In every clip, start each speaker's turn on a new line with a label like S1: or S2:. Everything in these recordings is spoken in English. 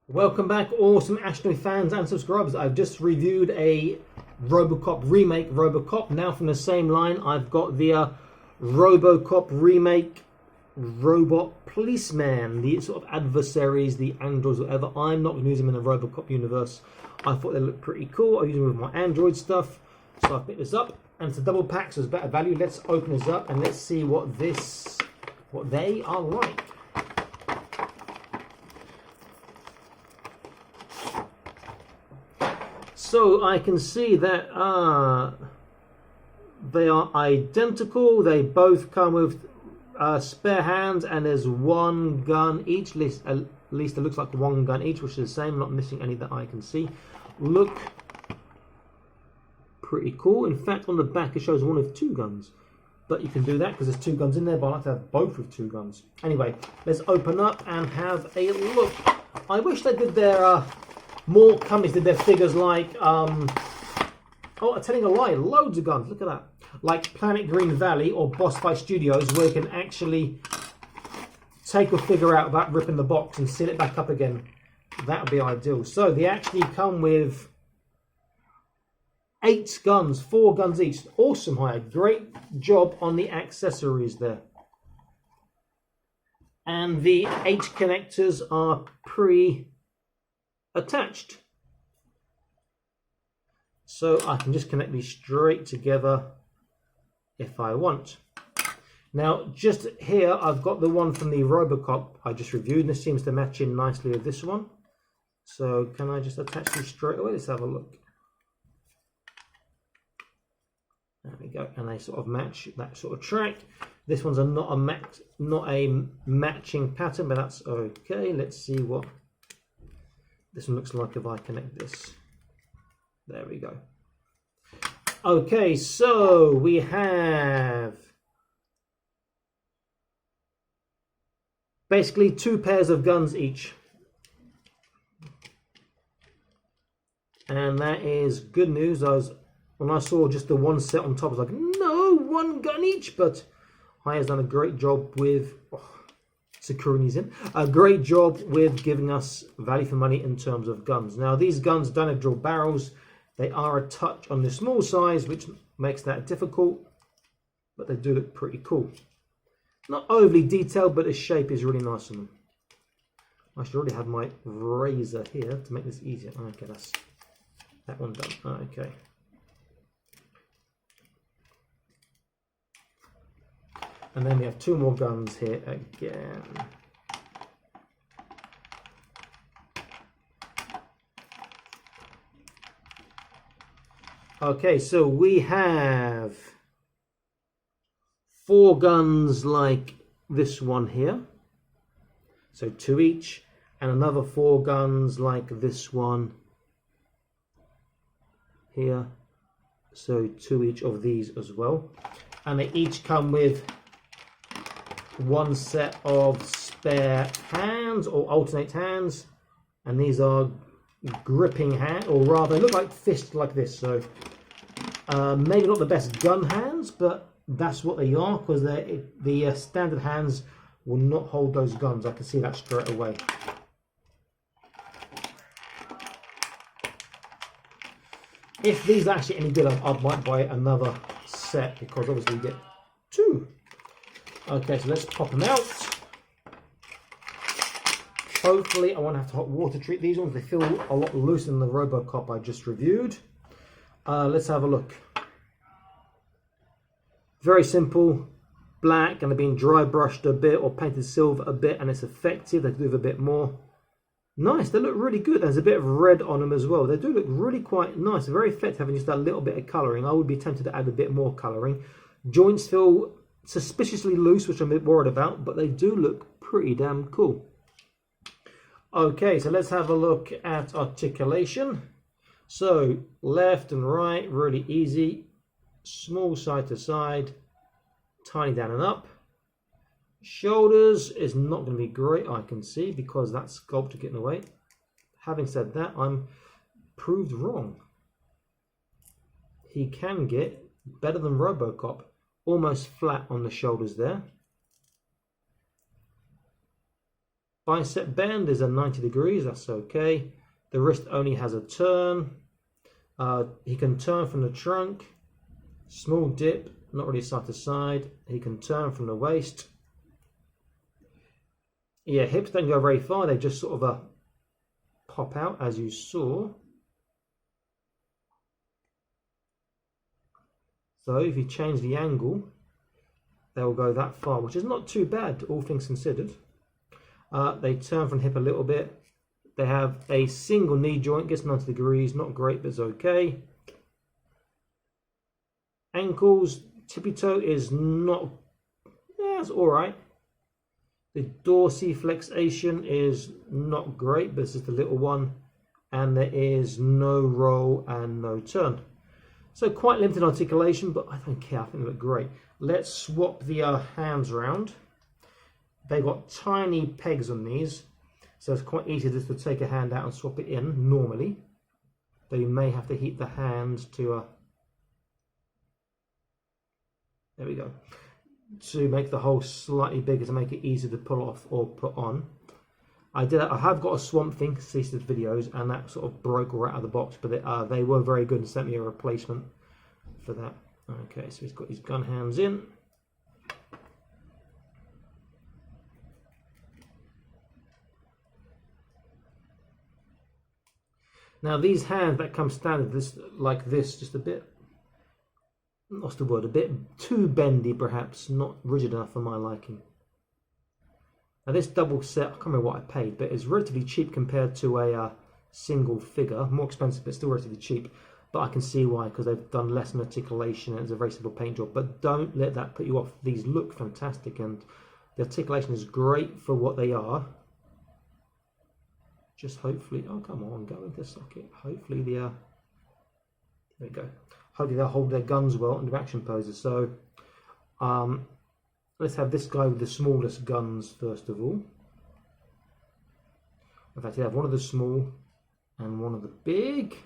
S1: Welcome back, awesome Ashley fans and subscribers. I've just reviewed a RoboCop remake, RoboCop. Now from the same line, I've got the RoboCop remake, Robot Policeman, the sort of adversaries, the androids, whatever. I'm not going to use them in the RoboCop universe. I thought they looked pretty cool. I use them with my Android stuff. So I picked this up, and it's a double pack, so it's better value. Let's open this up and let's see what they are like. So I can see that they are identical. They both come with spare hands, and there's one gun each. At least it looks like one gun each, which is the same. Not missing any that I can see. Look pretty cool. In fact, on the back it shows one with two guns. But you can do that because there's two guns in there, but I like to have both with two guns. Anyway, let's open up and have a look. I wish they did their... more companies did their figures like, oh, I'm telling a lie, loads of guns, look at that. Like Planet Green Valley or Boss Fight Studios, where you can actually take a figure out without ripping the box and seal it back up again. That would be ideal. So they actually come with 8 guns, 4 guns each. Awesome, Hiya. Great job on the accessories there. And the H connectors are attached, so I can just connect these straight together if I want. Now just here I've got the one from the RoboCop I just reviewed, and this seems to match in nicely with this one. So can I just attach these straight away? Let's have a look. There we go, and they sort of match that sort of track. This one's not a matching pattern, but that's okay. Let's see what this one looks like if I connect this. There we go. Okay, so we have basically 2 pairs of guns each. And that is good news. When I saw just the one set on top, I was like, no, 1 gun each. But Hiya's done a great job with... securing these in. A great job with giving us value for money in terms of guns. Now these guns don't have dual barrels. They are a touch on the small size, which makes that difficult, but they do look pretty cool. Not overly detailed, but the shape is really nice on them. I should already have my razor here to make this easier. Okay, that's that one done. Okay. And then we have 2 more guns here again. Okay, so we have 4 guns like this one here. So 2 each. And another 4 guns like this one here. So 2 each of these as well. And they each come with 1 set of spare hands or alternate hands, and these are gripping hands, or rather they look like fists like this. So maybe not the best gun hands, but that's what they are, because the standard hands will not hold those guns. I can see that straight away. If these are actually any good, I might buy another set, because obviously you get 2. Okay, so let's pop them out. Hopefully I won't have to hot water treat these ones. They feel a lot looser than the RoboCop I just reviewed. Let's have a look. Very simple. Black, and they're being dry brushed a bit or painted silver a bit, and it's effective. They do have a bit more. Nice, they look really good. There's a bit of red on them as well. They do look really quite nice. Very effective having just a little bit of colouring. I would be tempted to add a bit more colouring. Joints feel suspiciously loose, which I'm a bit worried about, but they do look pretty damn cool. Okay, so let's have a look at articulation. So left and right, really easy. Small side to side, tiny down and up. Shoulders is not going to be great, I can see, because that sculptor getting away. Having said that, I'm proved wrong. He can get better than RoboCop. Almost flat on the shoulders there. Bicep bend is a 90 degrees, that's okay. The wrist only has a turn. He can turn from the trunk. Small dip, not really side to side. He can turn from the waist. Yeah, hips don't go very far, they just sort of pop out as you saw. So if you change the angle, they'll go that far, which is not too bad, all things considered. They turn from hip a little bit. They have a single knee joint, gets 90 degrees, not great, but it's okay. Ankles, tippy toe is not, yeah, it's all right. The dorsiflexation is not great, but it's just a little one. And there is no roll and no turn. So quite limited articulation, but I don't care, I think they look great. Let's swap the hands around. They've got tiny pegs on these, so it's quite easy just to take a hand out and swap it in normally. Though you may have to heat the hands to, there we go, to make the hole slightly bigger to make it easier to pull off or put on. I have got a Swamp Thing assisted videos, and that sort of broke right out of the box, but they were very good and sent me a replacement for that. Okay, so he's got his gun hands in. Now these hands that come standard, like this, just a bit, what's the word, a bit too bendy perhaps, not rigid enough for my liking. Now this double set, I can't remember what I paid, but it's relatively cheap compared to a single figure. More expensive, but still relatively cheap. But I can see why, because they've done less in articulation and it's a very simple paint job. But don't let that put you off. These look fantastic and the articulation is great for what they are. Just hopefully, oh come on, go into socket. Hopefully there we go. Hopefully they'll hold their guns well in the action poses. So let's have this guy with the smallest guns first of all. In fact, you have one of the small and one of the big.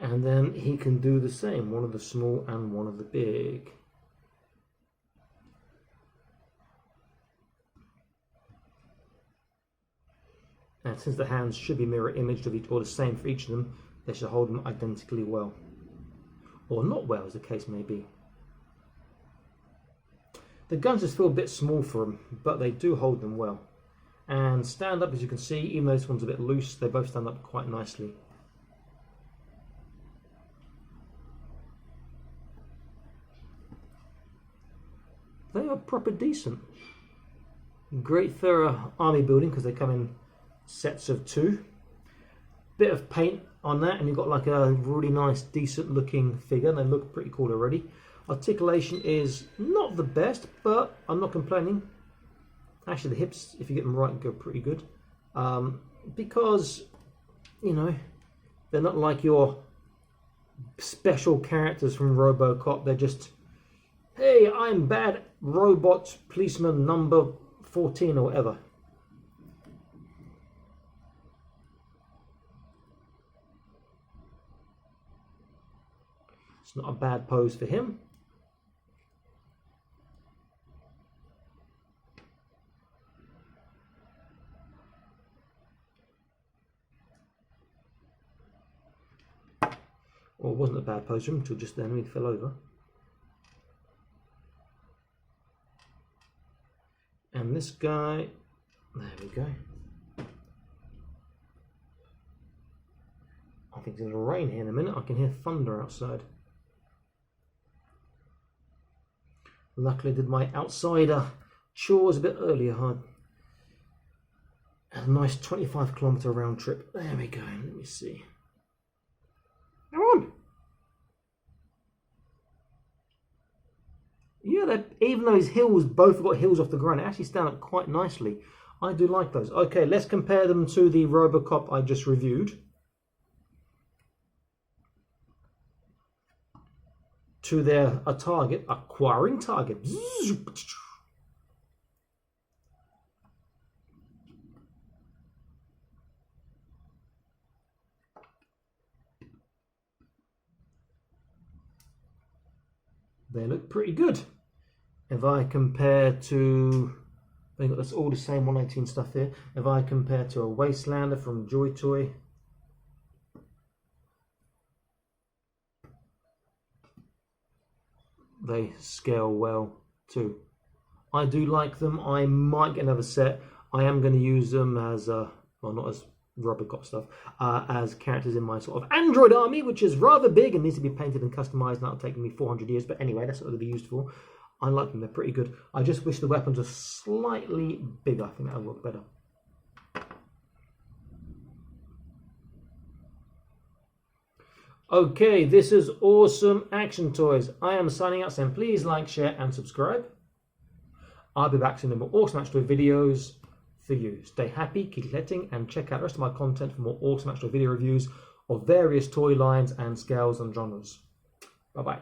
S1: And then he can do the same, one of the small and one of the big. And since the hands should be mirror imaged of each, or the same for each of them, they should hold them identically well. Or not well, as the case may be. The guns just feel a bit small for them, but they do hold them well. And stand up, as you can see, even though this one's a bit loose, they both stand up quite nicely. They are proper decent. Great for army building because they come in sets of 2. Bit of paint on that and you've got like a really nice decent looking figure and they look pretty cool already. Articulation is not the best, but I'm not complaining. Actually the hips, if you get them right, go pretty good. Because, you know, they're not like your special characters from RoboCop. They're just, hey, I'm bad robot policeman number 14 or whatever. It's not a bad pose for him. Well, it wasn't a bad pose for him until just then when he fell over. And this guy, there we go. I think it's going to rain here in a minute. I can hear thunder outside. Luckily I did my outside chores a bit earlier. I had a nice 25-kilometer round trip. There we go. Let me see. Come on. Yeah, even though his heels both got heels off the ground, they actually stand up quite nicely. I do like those. Okay, let's compare them to the RoboCop I just reviewed. To their acquiring target. they look pretty good. If I compare to, they've got this, all the same 118 stuff here. If I compare to a Wastelander from Joy Toy, they scale well too. I do like them. I might get another set. I am going to use them as, well, not as Robocop stuff, as characters in my sort of android army, which is rather big and needs to be painted and customized, and that'll take me 400 years. But anyway, that's what they'll be used for. I like them. They're pretty good. I just wish the weapons were slightly bigger. I think that would work better. Okay, this is Awesome Action Toys. I am signing out saying please like, share and subscribe. I'll be back soon with more Awesome Action Toy videos for you. Stay happy, keep collecting, and check out the rest of my content for more Awesome Action Toy video reviews of various toy lines and scales and genres. Bye-bye.